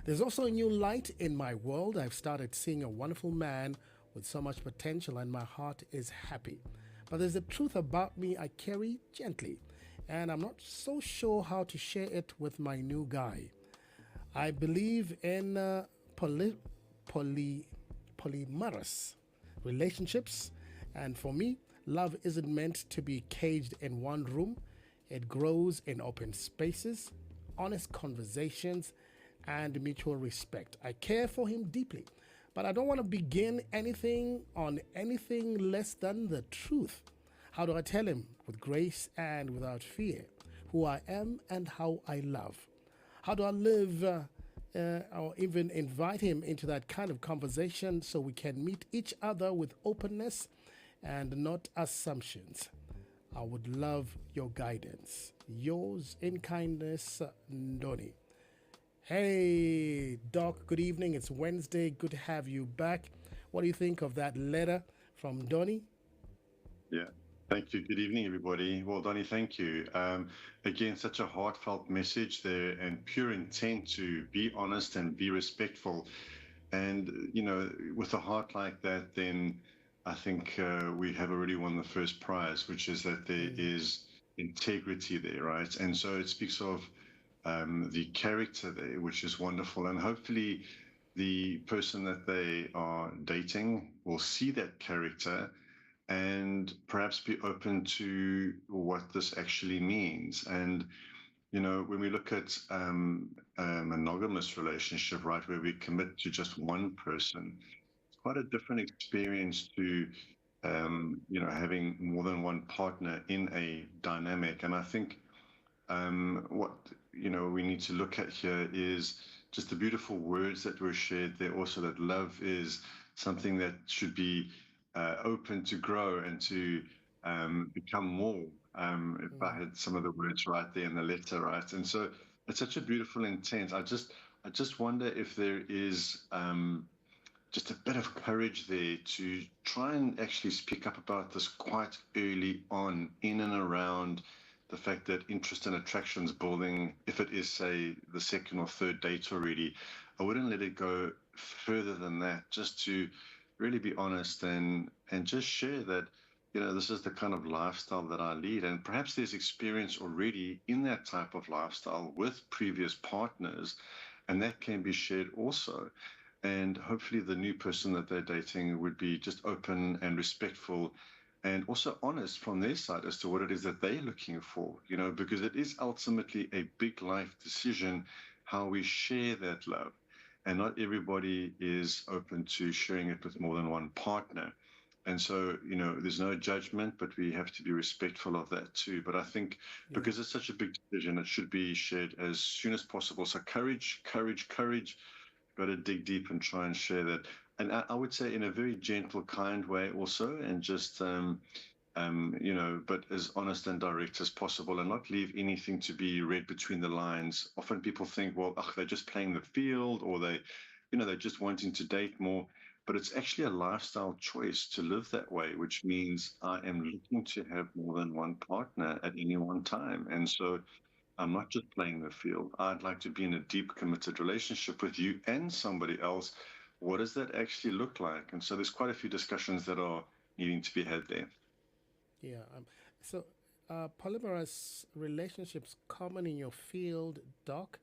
There's also a new light in my world. I've started seeing a wonderful man with so much potential, and my heart is happy. But there's a truth about me I carry gently, and I'm not so sure how to share it with my new guy. I believe in poly, polyamorous relationships, and for me, love isn't meant to be caged in one room. It grows in open spaces, honest conversations, and mutual respect. I care for him deeply, but I don't want to begin anything on anything less than the truth. How do I tell him with grace and without fear who I am and how I love? How do I live or even invite him into that kind of conversation so we can meet each other with openness and not assumptions? I would love your guidance. Yours in kindness, Ndoni. Hey, Doc, good evening. It's Wednesday. Good to have you back. What do you think of that letter from Donny? Yeah. Thank you. Good evening, everybody. Well, Donnie, thank you. Again, such a heartfelt message there and pure intent to be honest and be respectful. And, with a heart like that, then I think we have already won the first prize, which is that there Mm, is integrity there, right? And so it speaks of the character there, which is wonderful. And hopefully, the person that they are dating will see that character and perhaps be open to what this actually means. And when we look at a monogamous relationship, right, where we commit to just one person, it's quite a different experience to having more than one partner in a dynamic. And I think what we need to look at here is just the beautiful words that were shared there. Also, that love is something that should be open to grow and to become more. If I mm, had some of the words right there in the letter, right, and so it's such a beautiful intent. I just wonder if there is just a bit of courage there to try and actually speak up about this quite early on, in and around the fact that interest and attractions building, if it is, say, the second or third date already, I wouldn't let it go further than that, just to really be honest and just share that, this is the kind of lifestyle that I lead. And perhaps there's experience already in that type of lifestyle with previous partners, and that can be shared also. And hopefully, the new person that they're dating would be just open and respectful and also honest from their side as to what it is that they're looking for, because it is ultimately a big life decision how we share that love. And not everybody is open to sharing it with more than one partner. And so, there's no judgment, but we have to be respectful of that too. But I think yeah. because it's such a big decision, it should be shared as soon as possible. So courage, courage, courage. Got to dig deep and try and share that. And I would say in a very gentle, kind way also, and just but as honest and direct as possible, and not leave anything to be read between the lines. Often people think, well, they're just playing the field, or they're just wanting to date more. But it's actually a lifestyle choice to live that way, which means I am looking to have more than one partner at any one time. And so I'm not just playing the field. I'd like to be in a deep, committed relationship with you and somebody else. What does that actually look like? And so there's quite a few discussions that are needing to be had there. Yeah. So, polyamorous relationships common in your field, Doc,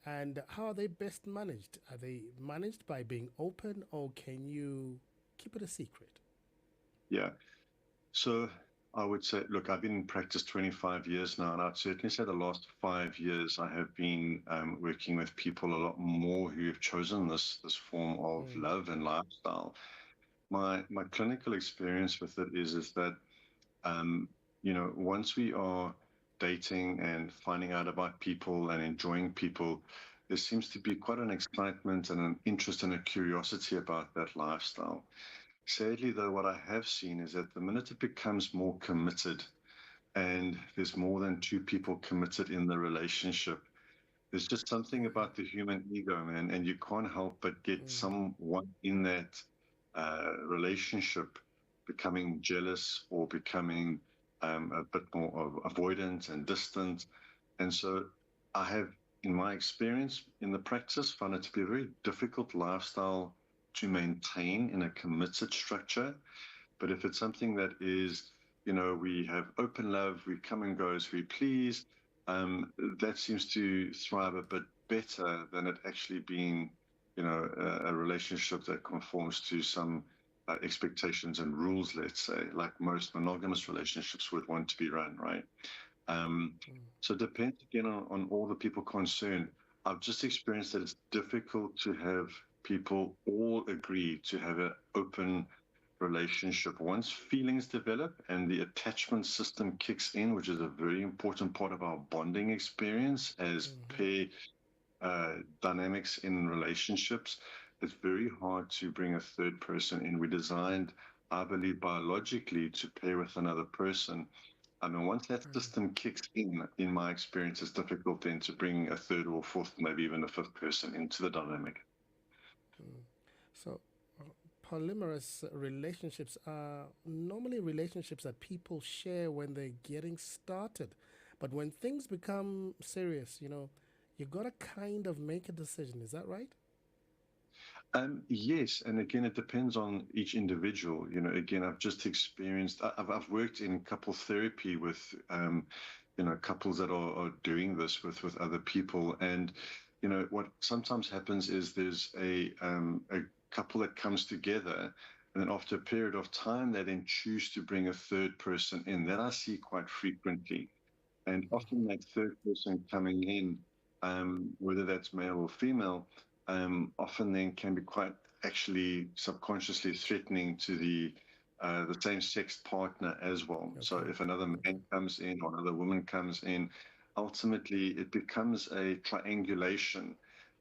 and how are they best managed? Are they managed by being open, or can you keep it a secret? Yeah. So I would say, look, I've been in practice 25 years now, and I'd certainly say the last 5 years I have been working with people a lot more who have chosen this form of Mm, love and lifestyle. My clinical experience with it is that um, once we are dating and finding out about people and enjoying people, there seems to be quite an excitement and an interest and a curiosity about that lifestyle. Sadly, though, what I have seen is that the minute it becomes more committed and there's more than two people committed in the relationship, there's just something mm, about the human ego, man, and you can't help but get mm, someone in that relationship becoming jealous or becoming a bit more avoidant and distant. And so I have in my experience in the practice, found it to be a very difficult lifestyle to maintain in a committed structure. But if it's something that is, we have open love, we come and go as we please, that seems to thrive a bit better than it actually being, a relationship that conforms to some expectations and rules, let's say, like most monogamous relationships would want to be run, right? Um, so it depends again on all the people concerned. I've just experienced that it's difficult to have people all agree to have an open relationship. Once feelings develop and the attachment system kicks in, which is a very important part of our bonding experience as pair dynamics in relationships, it's very hard to bring a third person in. We designed, I believe, biologically to pair with another person. I mean, once that system kicks in my experience, it's difficult then to bring a third or fourth, maybe even a fifth person into the dynamic. So, polyamorous relationships are normally relationships that people share when they're getting started. But when things become serious, you got to kind of make a decision. Is that right? Yes, and again, it depends on each individual. Again, I've just experienced. I've worked in couple therapy with, couples that are doing this with other people, and what sometimes happens is there's a couple that comes together, and then after a period of time, they then choose to bring a third person in. That I see quite frequently, and often that third person coming in, whether that's male or female, often then can be quite actually subconsciously threatening to the same-sex partner as well. Okay. So if another man comes in or another woman comes in, ultimately it becomes a triangulation,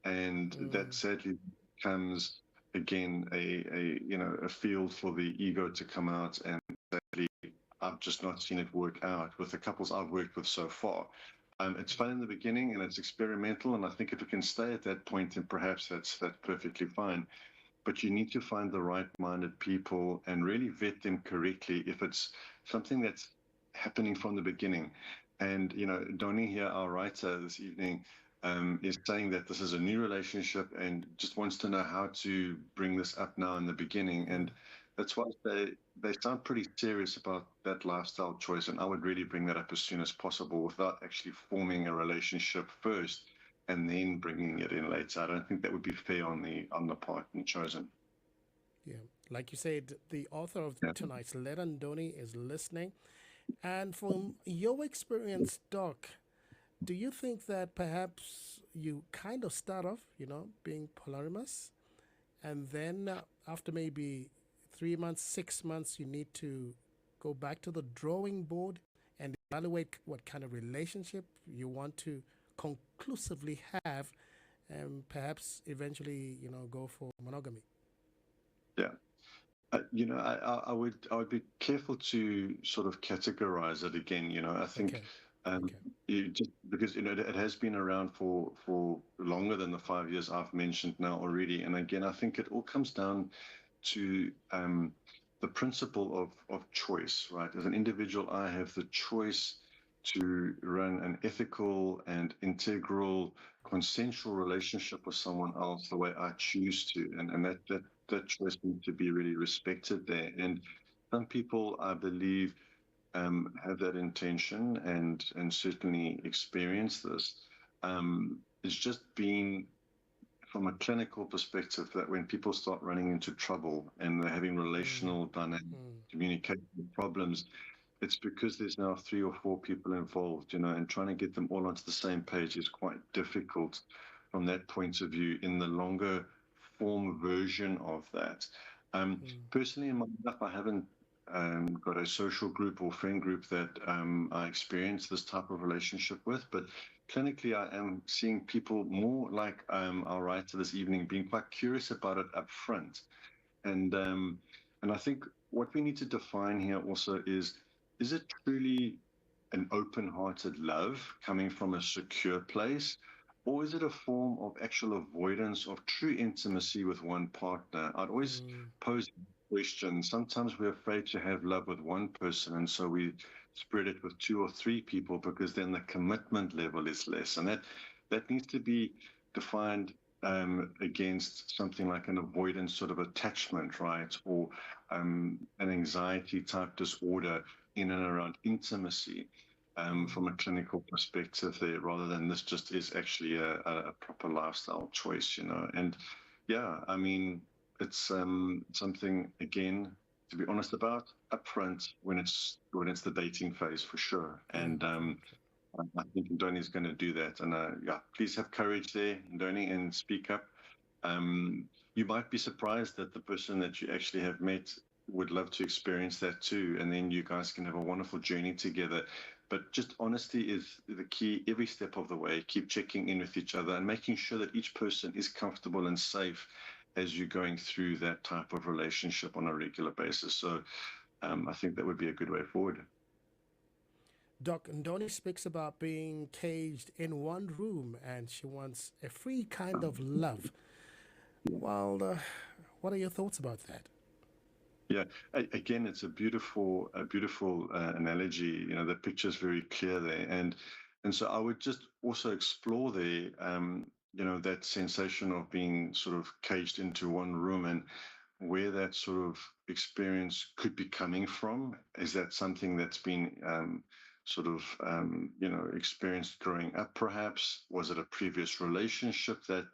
and that sadly becomes again a field for the ego to come out. And sadly, I've just not seen it work out with the couples I've worked with so far. It's fun in the beginning and it's experimental, and I think if we can stay at that point, then perhaps that's perfectly fine. But you need to find the right-minded people and really vet them correctly if it's something that's happening from the beginning. And Donnie here, our writer this evening, is saying that this is a new relationship and just wants to know how to bring this up now in the beginning. And that's why they sound pretty serious about that lifestyle choice, and I would really bring that up as soon as possible without actually forming a relationship first and then bringing it in later. I don't think that would be fair on the partner chosen. Yeah, like you said, the author of tonight's letter, Ndoni, is listening. And from your experience, Doc, do you think that perhaps you kind of start off, being polyamorous, and then after maybe 3 months, 6 months, you need to go back to the drawing board and evaluate what kind of relationship you want to conclusively have, and perhaps eventually, go for monogamy? Yeah. I would be careful to sort of categorize it again. I think just because it has been around for longer than the 5 years I've mentioned now already, and again I think it all comes down to the principle of choice, right? As an individual, I have the choice to run an ethical and integral consensual relationship with someone else the way I choose to, and that choice needs to be really respected there. And some people, I believe, have that intention and certainly experience this. It's just been from a clinical perspective that when people start running into trouble and they're having relational dynamic communication problems, it's because there's now 3 or 4 people involved, and trying to get them all onto the same page is quite difficult from that point of view in the longer form version of that. Personally, in my life, I haven't got a social group or friend group that I experience this type of relationship with, but clinically, I am seeing people more like our writer this evening being quite curious about it up front. And I think what we need to define here also is it truly an open-hearted love coming from a secure place, or is it a form of actual avoidance of true intimacy with one partner? I'd always pose the question. Sometimes we're afraid to have love with one person, and so we spread it with 2 or 3 people because then the commitment level is less, and that needs to be defined against something like an avoidance sort of attachment, right? Or an anxiety type disorder in and around intimacy. From a clinical perspective there, rather than this just is actually a proper lifestyle choice, And yeah, I mean, it's something, again, to be honest about upfront when it's the dating phase for sure. And I think Ndoni is going to do that. And yeah, please have courage there, Ndoni, and speak up. You might be surprised that the person that you actually have met would love to experience that too. And then you guys can have a wonderful journey together. But just honesty is the key every step of the way. Keep checking in with each other and making sure that each person is comfortable and safe as you're going through that type of relationship on a regular basis. So I think that would be a good way forward. Doc Ndoni speaks about being caged in one room and she wants a free kind of love. Well, what are your thoughts about that? Yeah, again, it's a beautiful analogy. The picture is very clear there, and so I would just also explore there, that sensation of being sort of caged into one room and where that sort of experience could be coming from. Is that something that's been sort of experienced growing up? Perhaps was it a previous relationship that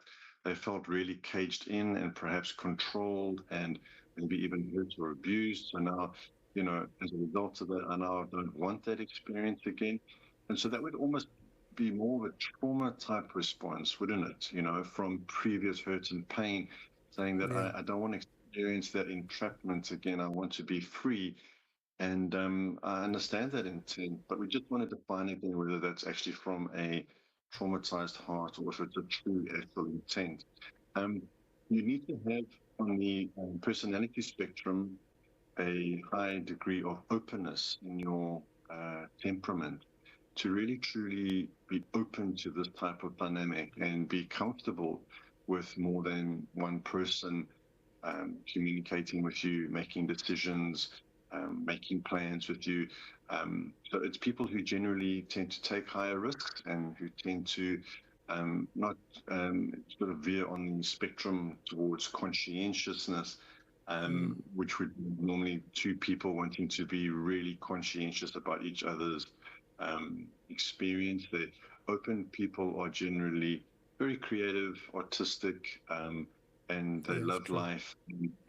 they felt really caged in and perhaps controlled and maybe even hurt or abused. So now, as a result of that, I now don't want that experience again. And so that would almost be more of a trauma type response, wouldn't it? From previous hurt and pain, saying that Yeah. I don't want to experience that entrapment again. I want to be free. And I understand that intent, but we just want to define again whether that's actually from a traumatized heart or if it's a true actual intent. Um, you need to have on the personality spectrum a high degree of openness in your temperament to really truly be open to this type of dynamic and be comfortable with more than one person communicating with you, making decisions, making plans with you. So it's people who generally tend to take higher risks and who tend to not sort of veer on the spectrum towards conscientiousness, which would be normally two people wanting to be really conscientious about each other's experience. The open people are generally very creative, artistic, and they love life.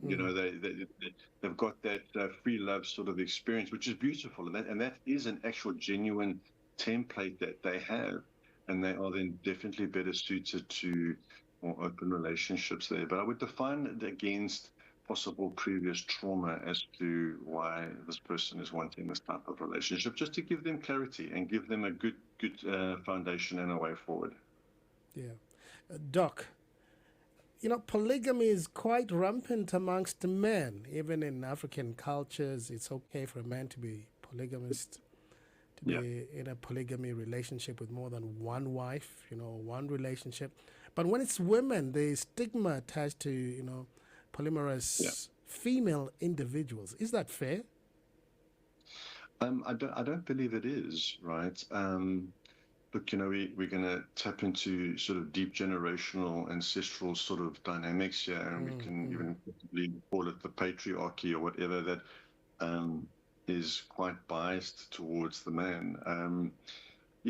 They've got that free love sort of experience, which is beautiful, and that is an actual genuine template that they have, and they are then definitely better suited to more open relationships there. But I would define it against possible previous trauma as to why this person is wanting this type of relationship, just to give them clarity and give them a good foundation and a way forward. Yeah. Doc, polygamy is quite rampant amongst men. Even in African cultures, it's okay for a man to be polygamist, to be in a polygamy relationship with more than one wife, one relationship. But when it's women, the stigma attached to, polyamorous female individuals. Is that fair? I don't believe it is, right? Look, we're going to tap into sort of deep generational, ancestral sort of dynamics here, and we can even possibly call it the patriarchy or whatever that is quite biased towards the man.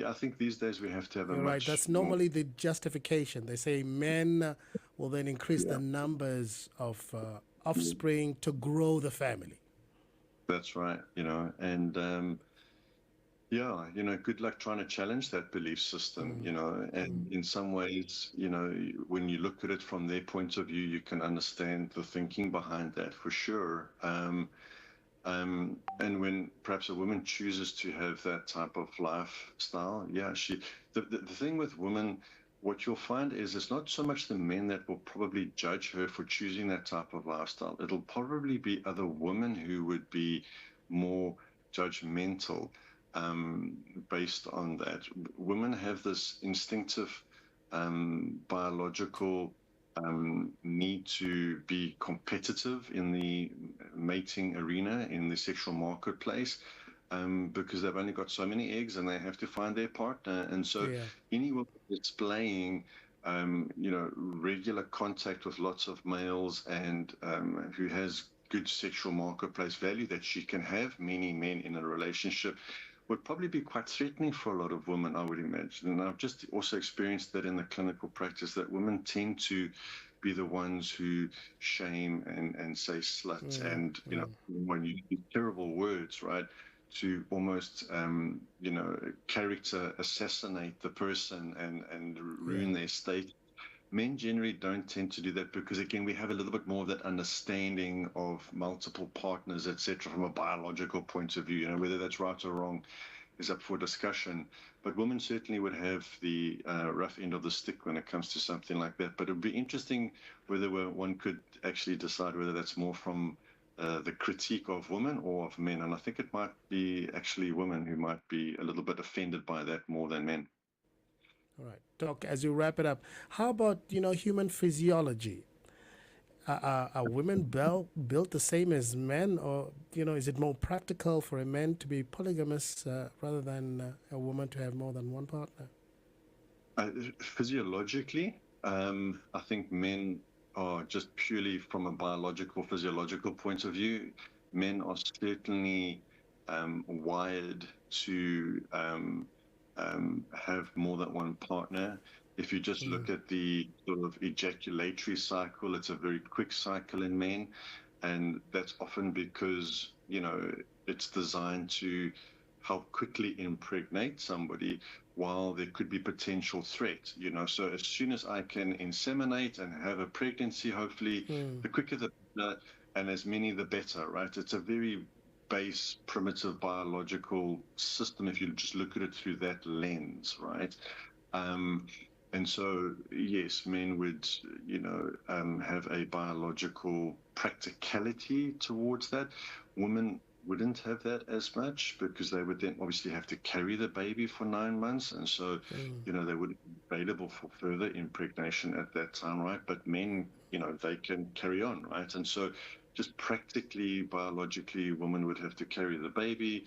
I think these days we have to have You're right. That's normally the justification. They say men will then increase the numbers of offspring to grow the family. That's right, and good luck trying to challenge that belief system, and in some ways, when you look at it from their point of view, you can understand the thinking behind that for sure. And when perhaps a woman chooses to have that type of lifestyle, the thing with women, what you'll find is it's not so much the men that will probably judge her for choosing that type of lifestyle. It'll probably be other women who would be more judgmental based on that. Women have this instinctive biological need to be competitive in the mating arena, in the sexual marketplace. because they've only got so many eggs and they have to find their partner. And so Yeah. anyone displaying, regular contact with lots of males and who has good sexual marketplace value that she can have many men in a relationship would probably be quite threatening for a lot of women, I would imagine. And I've just also experienced that in the clinical practice, that women tend to be the ones who shame and say slut and, when you use terrible words, right, to almost, character assassinate the person and ruin their state. Men generally don't tend to do that because, again, we have a little bit more of that understanding of multiple partners, etc., from a biological point of view. Whether that's right or wrong is up for discussion. But women certainly would have the rough end of the stick when it comes to something like that. But it would be interesting whether one could actually decide whether that's more from the critique of women or of men. And I think it might be actually women who might be a little bit offended by that more than men. All right. Doc, as you wrap it up, how about, human physiology? Are women built the same as men, or, is it more practical for a man to be polygamous rather than a woman to have more than one partner? Physiologically, I think men are just purely from a biological, physiological point of view. Men are certainly wired to have more than one partner. If you just look at the sort of ejaculatory cycle, it's a very quick cycle in men. And that's often because, it's designed to help quickly impregnate somebody while there could be potential threat, So as soon as I can inseminate and have a pregnancy, hopefully, the quicker the better, and as many the better, right? It's a very base, primitive biological system if you just look at it through that lens, right? And so, yes, men would, have a biological practicality towards that. Women wouldn't have that as much because they would then obviously have to carry the baby for 9 months. And so, they wouldn't be available for further impregnation at that time, right? But men, they can carry on, right? And so just practically, biologically, women would have to carry the baby.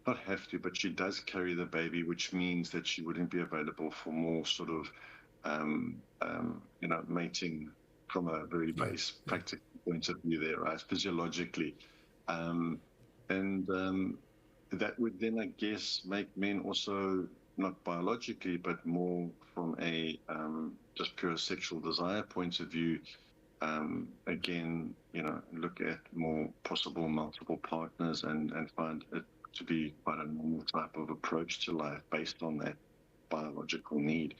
Not have to, but she does carry the baby, which means that she wouldn't be available for more sort of, mating from a very base practical point of view there, right? Physiologically. And that would then, I guess, make men also, not biologically, but more from a just pure sexual desire point of view, again, look at more possible multiple partners and find it to be quite a normal type of approach to life based on that biological need.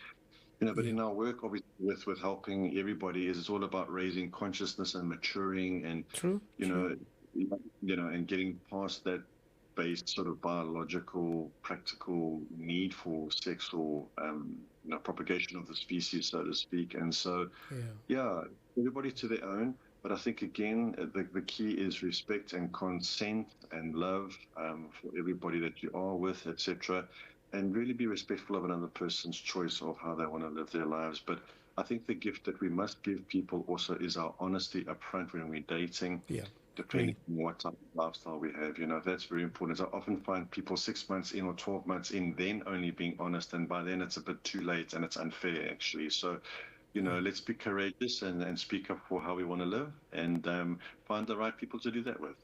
But in our work, obviously, with helping everybody, it's all about raising consciousness and maturing and, True. and getting past that base sort of biological, practical need for sexual, propagation of the species, so to speak. And so, everybody to their own. But I think, again, the key is respect and consent and love for everybody that you are with, etc., and really be respectful of another person's choice of how they want to live their lives. But I think the gift that we must give people also is our honesty up front when we're dating. Depending on what type of lifestyle we have, that's very important. I often find people 6 months in or 12 months in, then only being honest, and by then it's a bit too late and it's unfair, actually. So, let's be courageous and speak up for how we want to live and find the right people to do that with.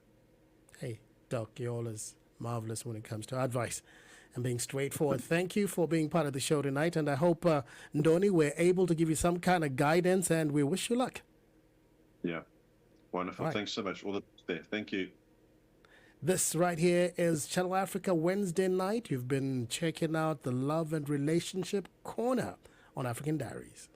Hey, Doc, you're always marvelous when it comes to advice and being straightforward. Thank you for being part of the show tonight, and I hope, Ndoni, we're able to give you some kind of guidance, and we wish you luck. Yeah, wonderful. Right. Thanks so much. All the best there. Thank you. This right here is Channel Africa Wednesday night. You've been checking out the Love and Relationship Corner on African Diaries.